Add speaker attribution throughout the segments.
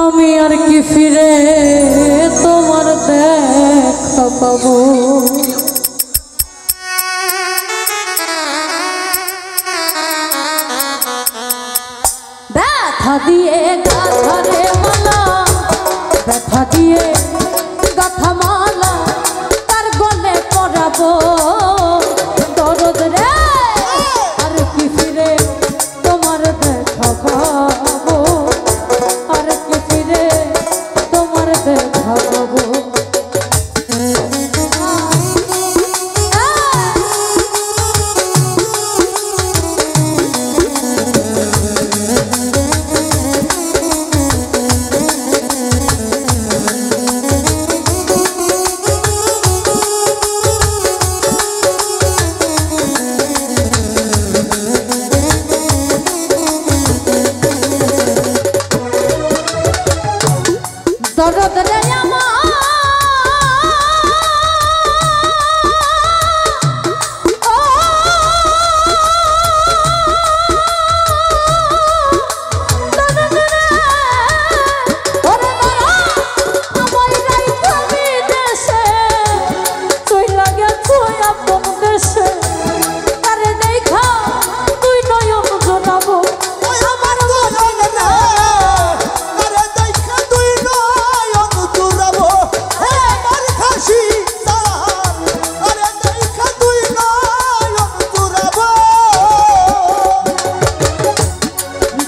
Speaker 1: আমি আর কি ফিরে তোমার দেখা পাবো। ব্যথা দিয়ে গাথা রে মালা, ব্যথা দিয়ে গাথা মালা তার গলে পরাবো দরদ রে, আর কি ফিরে তোমার দেখা পাবো, আর কি ফিরে তোমার দেখা পাবো। দরদ রে আমার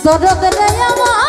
Speaker 1: দরদ রে আমার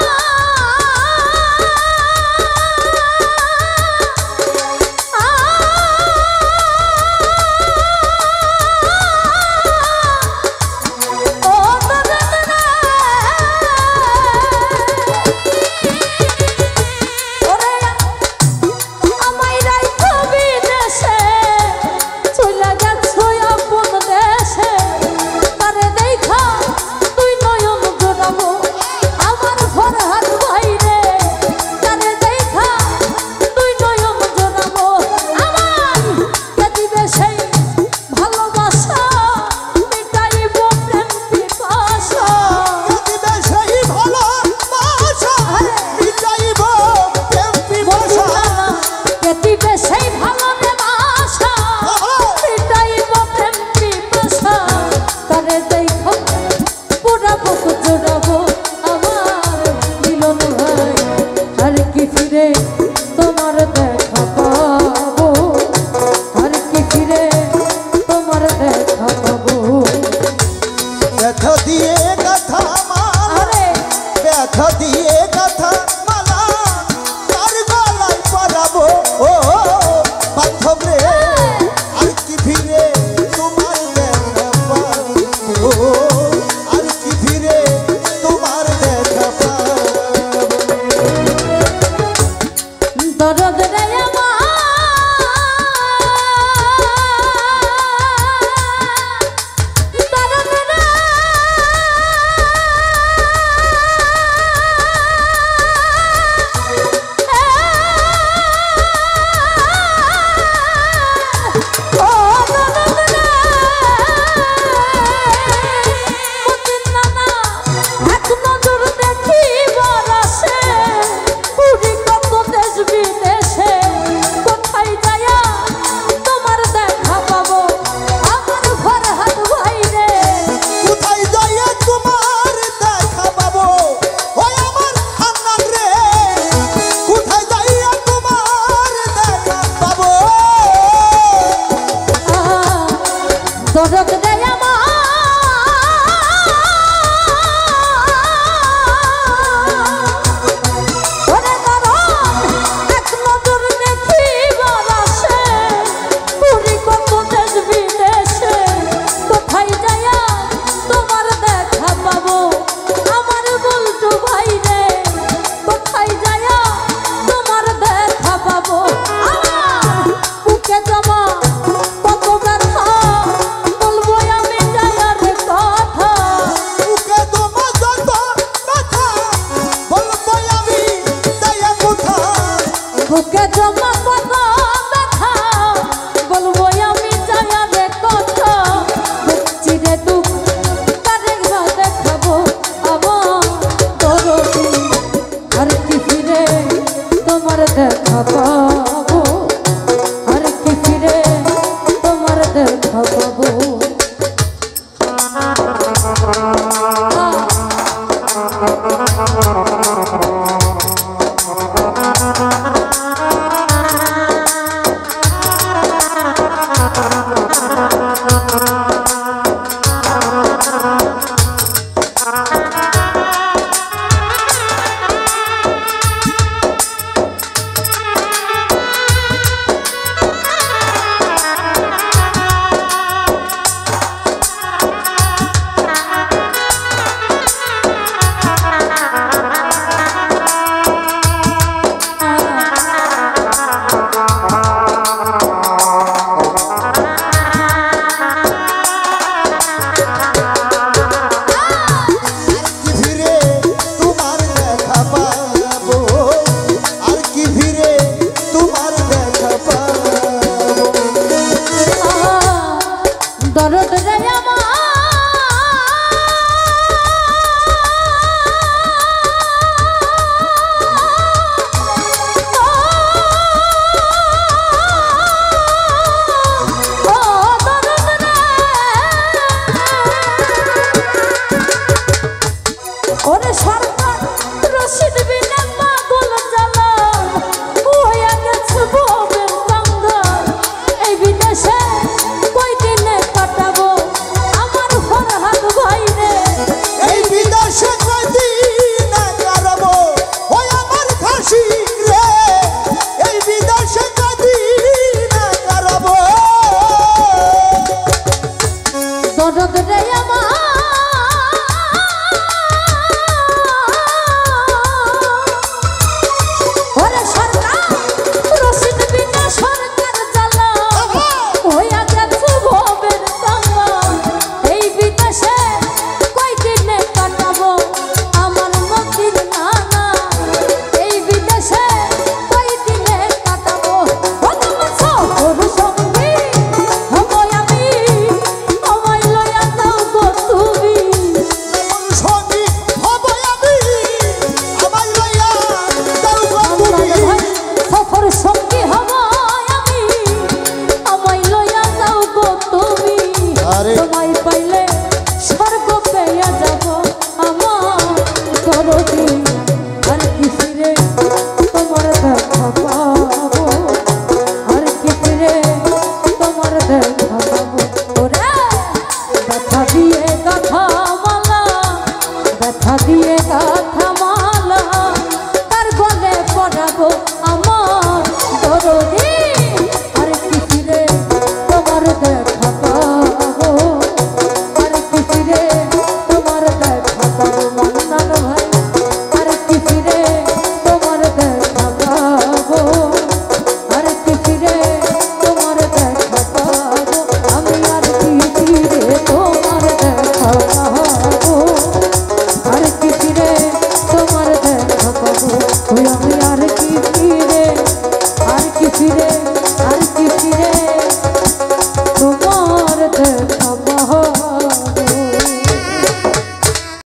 Speaker 1: তোমার দেখা পাবো, আর কি ফিরে তোমার দেখা পাবো।
Speaker 2: ব্যথা দিয়ে কথা মালা, ব্যথা দিয়ে কথা মালা তার গলায় পরাবো ও বান্ধব রে, আর কি ফিরে তোমার দেখা পাবো, আর কি ফিরে তোমার দেখা পাবো।
Speaker 1: দরদ রে আমার দরদ রে আমার ওরে দরদ এক নজর দেখিবার আসে, পুরি কত দেশ বিদেশে, কোথায় যাইয়া তোমার দেখা পাবো আমার বলটু ভাই রে, কোথায় যাইয়া তোমার দেখা পাবো। আমার বুকে জমা কত ব্যথা বলবো আমি যাইয়ার কথা,
Speaker 2: বুকে জমা যত ব্যথা বলবো আমি যাইয়া কোথায়,
Speaker 1: বুকে জমা কত ব্যথা বলবো আমি যাইয়ার কথা। বুক চিরে দুঃখ কারে দেখাবো আমার দরদি, আর কি ফিরে দেখা পাবো আর কি ফিরে তোমার দেখা পাবো
Speaker 3: ফিরে